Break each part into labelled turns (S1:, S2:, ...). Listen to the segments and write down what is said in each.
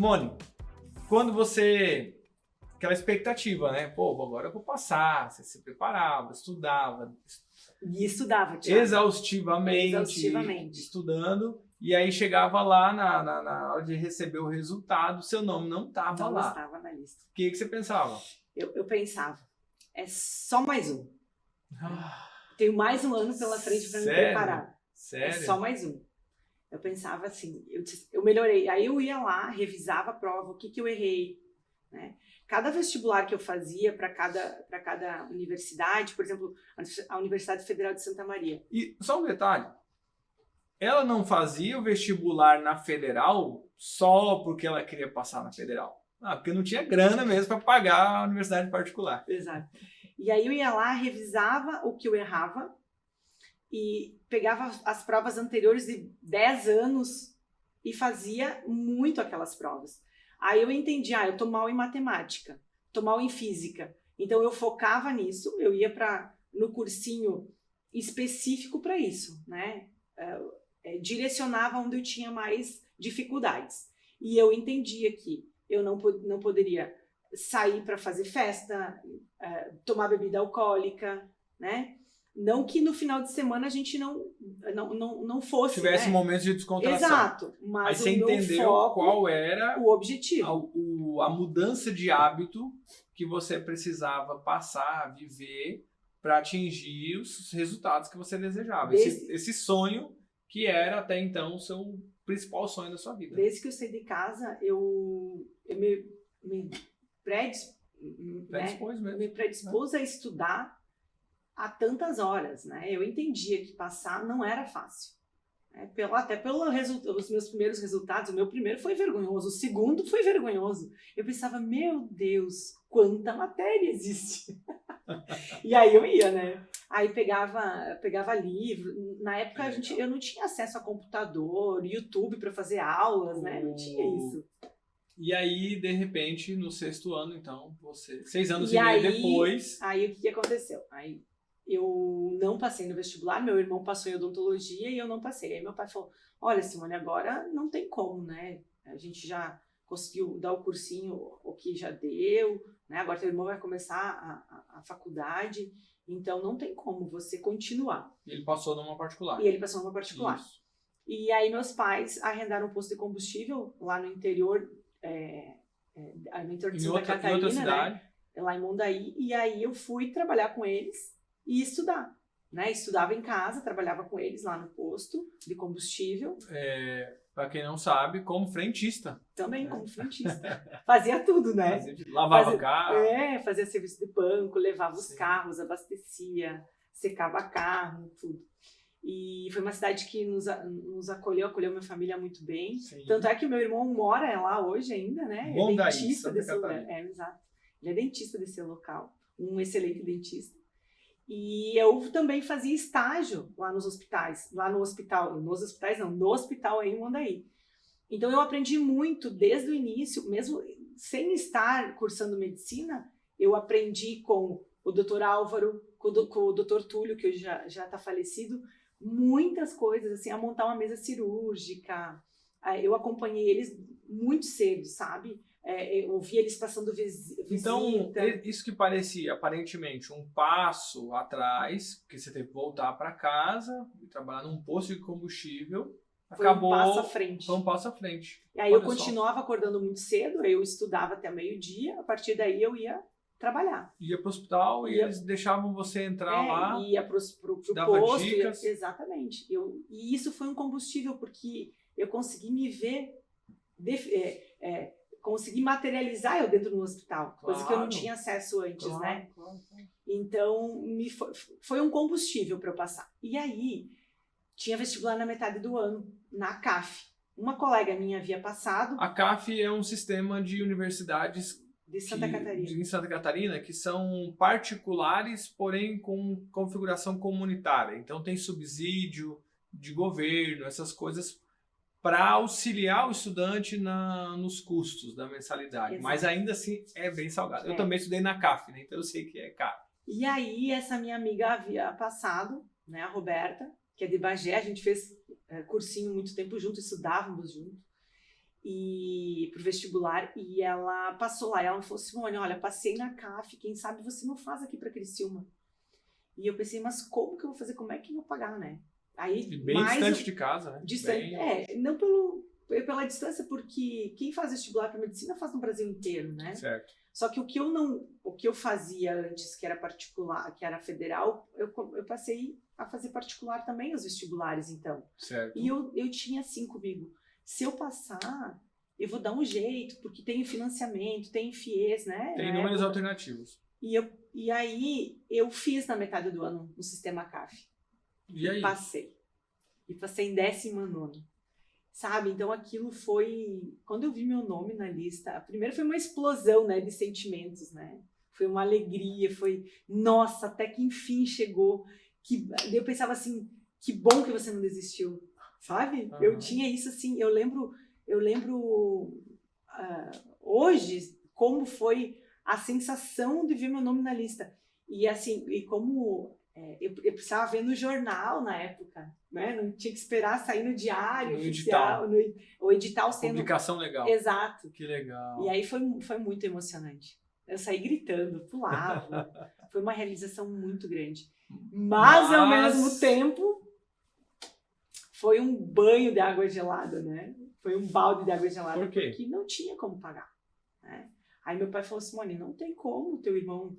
S1: Simone, quando você... Aquela expectativa, né? Pô, agora eu vou passar. Você se preparava, estudava.
S2: E estudava, Thiago.
S1: Exaustivamente. Estudando. E aí chegava lá na hora de receber o resultado, seu nome não estava lá.
S2: Não estava na lista.
S1: O que você pensava?
S2: Eu pensava, é só mais um.
S1: Ah,
S2: Tenho mais um ano pela frente para me preparar.
S1: Sério?
S2: É só mais um. Eu pensava assim, eu melhorei. Aí eu ia lá, revisava a prova, o que eu errei, né? Cada vestibular que eu fazia para cada universidade, por exemplo, a Universidade Federal de Santa Maria.
S1: E só um detalhe, ela não fazia o vestibular na Federal só porque ela queria passar na Federal. Porque não tinha grana mesmo para pagar a universidade particular.
S2: Exato. E aí eu ia lá, revisava o que eu errava e pegava as provas anteriores de 10 anos e fazia muito aquelas provas. Aí eu entendi, eu tô mal em matemática, tô mal em física. Então eu focava nisso, eu ia no cursinho específico para isso, né? Direcionava onde eu tinha mais dificuldades. E eu entendia que eu não poderia sair para fazer festa, tomar bebida alcoólica, né? Não que no final de semana a gente não fosse,
S1: tivesse momentos de descontração.
S2: Exato. Mas
S1: aí você entendeu qual era
S2: o objetivo.
S1: A mudança de hábito que você precisava passar, viver, para atingir os resultados que você desejava. Esse sonho que era até então o seu principal sonho da sua vida.
S2: Desde que eu saí de casa, eu me predispus a estudar a tantas horas, né? Eu entendia que passar não era fácil. Até pelos meus primeiros resultados, o meu primeiro foi vergonhoso, o segundo foi vergonhoso. Eu pensava, meu Deus, quanta matéria existe. E aí eu ia, né? Aí pegava livro. Na época eu não tinha acesso a computador, YouTube para fazer aulas, né? Não tinha isso.
S1: E aí, de repente, no 6º ano, então, 6 anos e meio depois...
S2: Aí o que aconteceu? Aí eu não passei no vestibular, meu irmão passou em odontologia e eu não passei. Aí meu pai falou, olha, Simone, agora não tem como, né? A gente já conseguiu dar o cursinho, o que já deu, né? Agora teu irmão vai começar a faculdade, então não tem como você continuar.
S1: E ele passou numa particular.
S2: Isso. E aí meus pais arrendaram um posto de combustível lá no interior, no interior de Santa Catarina,
S1: em outra cidade.
S2: Né? Lá em Mondaí, e aí eu fui trabalhar com eles e estudar, né? Estudava em casa, trabalhava com eles lá no posto de combustível.
S1: Para quem não sabe, como frentista.
S2: Também como frentista. Fazia tudo, né?
S1: Lavava carro.
S2: Fazia serviço de banco, levava os carros, abastecia, secava carro, tudo. E foi uma cidade que nos acolheu minha família muito bem. Sim. Tanto é que o meu irmão mora lá hoje ainda, né?
S1: Bom,
S2: é dentista desse lugar. Exato. Ele é dentista desse local, um excelente dentista. E eu também fazia estágio lá nos hospitais, no hospital aí em Mondaí. Então eu aprendi muito desde o início, mesmo sem estar cursando medicina, eu aprendi com o Dr. Álvaro, com o Dr. Túlio, que hoje já está falecido, muitas coisas, assim, a montar uma mesa cirúrgica. Eu acompanhei eles muito cedo, sabe? Eu vi eles passando visita.
S1: Então, isso que parecia aparentemente um passo atrás, porque você teve que voltar para casa e trabalhar num posto de combustível, acabou...
S2: Foi
S1: um passo à frente.
S2: E aí eu continuava acordando muito cedo, eu estudava até meio-dia, a partir daí eu ia trabalhar.
S1: Ia para o hospital e eles deixavam você entrar lá.
S2: Ia para o
S1: dava
S2: posto.
S1: Dicas.
S2: Exatamente. E isso foi um combustível, porque eu consegui me ver... consegui materializar eu dentro do hospital, coisa que eu não tinha acesso antes, né? Claro. Então, foi um combustível para eu passar. E aí, tinha vestibular na metade do ano, na CAF. Uma colega minha havia passado.
S1: A CAF é um sistema de universidades
S2: de Santa Catarina.
S1: Em Santa Catarina, que são particulares, porém com configuração comunitária. Então, tem subsídio de governo, essas coisas para auxiliar o estudante nos custos da mensalidade. Exato. Mas ainda assim é bem salgado. Eu também estudei na CAF, né? Então eu sei que é caro.
S2: E aí essa minha amiga havia passado, né, a Roberta, que é de Bagé, a gente fez cursinho muito tempo junto, estudávamos junto. e pro vestibular, e ela passou lá, e ela falou, Simone, olha, passei na CAF, quem sabe você não faz aqui para Criciúma. E eu pensei, mas como que eu vou fazer, como é que eu vou pagar, né? Aí,
S1: E bem distante de casa, né?
S2: Distante,
S1: Bem...
S2: não pela distância, porque quem faz vestibular para medicina faz no Brasil inteiro, né?
S1: Certo.
S2: Só que o que eu fazia antes, que era particular, que era federal, eu passei a fazer particular também os vestibulares, então.
S1: Certo.
S2: E eu tinha assim comigo, se eu passar, eu vou dar um jeito, porque tem financiamento, tem FIES, né?
S1: Tem inúmeras alternativas.
S2: E aí eu fiz na metade do ano no sistema CAF.
S1: E aí?
S2: Passei. E passei em 19º. Sabe? Então aquilo foi... Quando eu vi meu nome na lista, primeiro foi uma explosão, né, de sentimentos, né? Foi uma alegria, foi... Nossa, até que enfim chegou. Eu pensava assim, que bom que você não desistiu, sabe?
S1: Uhum.
S2: Eu tinha isso assim, eu lembro hoje como foi a sensação de ver meu nome na lista. E assim, e como... eu precisava ver no jornal na época, né? Não tinha que esperar sair no diário oficial, o edital sendo...
S1: Publicação legal.
S2: Exato.
S1: Que legal.
S2: E aí foi muito emocionante. Eu saí gritando, pulava. Foi uma realização muito grande. Mas, ao mesmo tempo, foi um banho de água gelada, né? Foi um balde de água gelada.
S1: Por quê?
S2: Porque não tinha como pagar, né? Aí meu pai falou, Simone, não tem como, teu irmão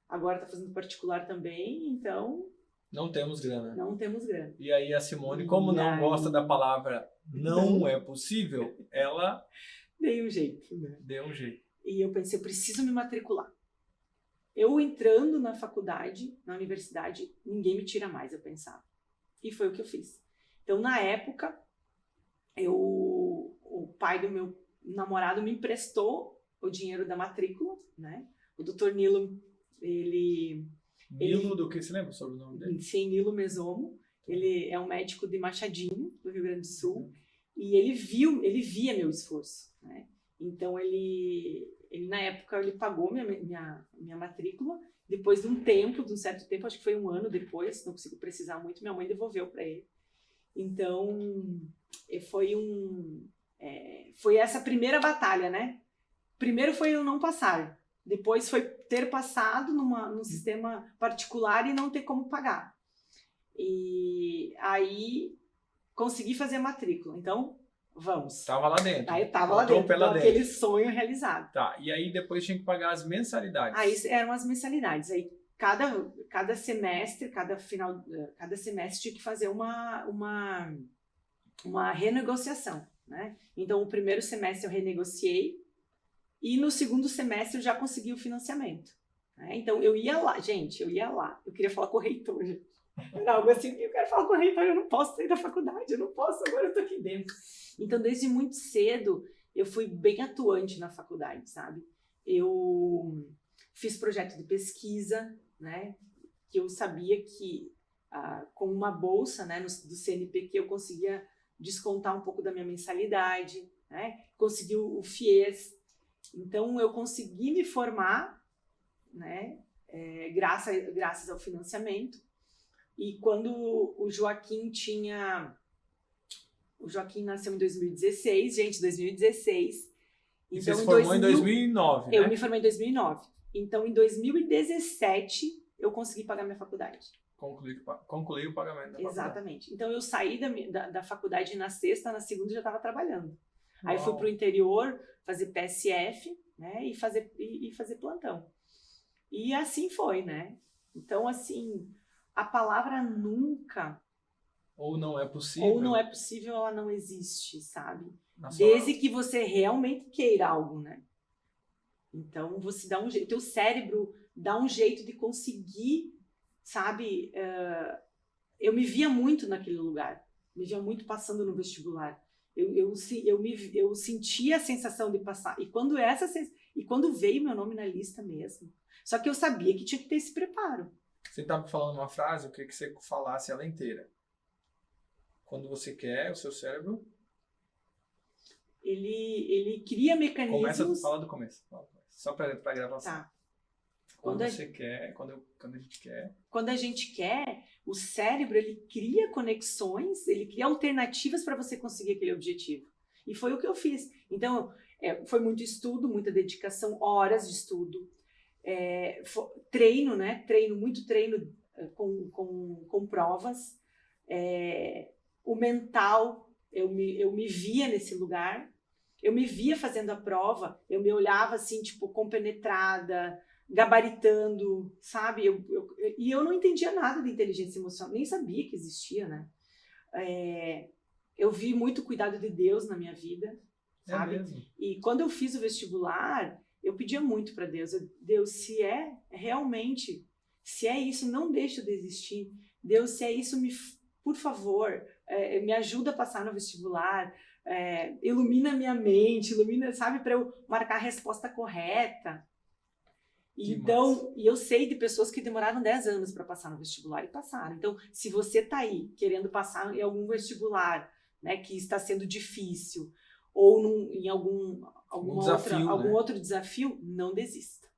S2: agora tá fazendo particular também, então...
S1: Não temos grana.
S2: Não temos grana.
S1: E aí a Simone, como não gosta da palavra não é possível, ela...
S2: Deu um jeito, né?
S1: Deu um jeito.
S2: E eu pensei, eu preciso me matricular. Eu entrando na faculdade, na universidade, ninguém me tira mais, eu pensava. E foi o que eu fiz. Então, na época, o pai do meu namorado me emprestou o dinheiro da matrícula, né? O doutor Nilo,
S1: Nilo do que? Você lembra sobre o nome dele?
S2: Sim, Nilo Mesomo. Ele é um médico de Machadinho, do Rio Grande do Sul. E ele via meu esforço, né? Então, ele na época, ele pagou minha matrícula. Depois de um certo tempo, acho que foi 1 ano depois, não consigo precisar muito, minha mãe devolveu para ele. Então, foi essa primeira batalha, né? Primeiro foi eu não passar. Depois foi ter passado num sistema particular e não ter como pagar. E aí consegui fazer a matrícula. Então, vamos.
S1: Tava lá dentro.
S2: Aí tava lá dentro, então, aquele sonho realizado.
S1: Tá, e aí depois tinha que pagar as mensalidades.
S2: Aí eram as mensalidades. Aí cada semestre, cada semestre tinha que fazer uma renegociação, né? Então, o primeiro semestre eu renegociei e no segundo semestre eu já consegui o financiamento, né? Então, eu ia lá. Eu queria falar com o reitor. Era algo assim, eu quero falar com o reitor, eu não posso sair da faculdade, eu não posso, agora eu tô aqui dentro. Então, desde muito cedo, eu fui bem atuante na faculdade, sabe? Eu fiz projeto de pesquisa, né? Que eu sabia que com uma bolsa, né, do CNPq eu conseguia descontar um pouco da minha mensalidade, né? Consegui o FIES. Então, eu consegui me formar, né? Graças ao financiamento. E quando o Joaquim nasceu em 2016, gente, 2016.
S1: E então, você se formou em 2009, né?
S2: Eu me formei em 2009. Então, em 2017, eu consegui pagar minha faculdade.
S1: Concluí o pagamento da faculdade.
S2: Exatamente. Então, eu saí da faculdade na sexta, na segunda eu já estava trabalhando. Aí fui para o interior fazer PSF, né? E fazer plantão. E assim foi, né? Então, assim, a palavra nunca...
S1: Ou não é possível,
S2: ela não existe, sabe? Desde que você realmente queira algo, né? Então, você dá um jeito, o teu cérebro dá um jeito de conseguir, sabe? Eu me via muito naquele lugar, me via muito passando no vestibular. Eu sentia a sensação de passar. E quando veio meu nome na lista mesmo, só que eu sabia que tinha que ter esse preparo.
S1: Você estava falando uma frase, eu queria que você falasse ela inteira. Quando você quer, o seu cérebro...
S2: Ele cria mecanismos...
S1: Começa a falar do começo. Só para gravação.
S2: Tá.
S1: Quando a gente quer...
S2: Quando a gente quer, o cérebro, ele cria conexões, ele cria alternativas para você conseguir aquele objetivo. E foi o que eu fiz. Então, foi muito estudo, muita dedicação, horas de estudo, treino, né? Muito treino com provas. O mental, eu me via nesse lugar, eu me via fazendo a prova, eu me olhava assim, tipo, compenetrada, gabaritando, sabe? E eu não entendia nada de inteligência emocional, nem sabia que existia, né? Eu vi muito cuidado de Deus na minha vida, sabe?
S1: Mesmo?
S2: E quando eu fiz o vestibular, eu pedia muito para Deus. Deus, se é realmente, se é isso, não deixe eu desistir. Deus, se é isso, por favor, me ajuda a passar no vestibular, ilumina minha mente, ilumina, sabe, para eu marcar a resposta correta. Então, e eu sei de pessoas que demoraram 10 anos para passar no vestibular e passaram. Então, se você está aí querendo passar em algum vestibular, né, que está sendo difícil, ou em algum outro desafio, não desista.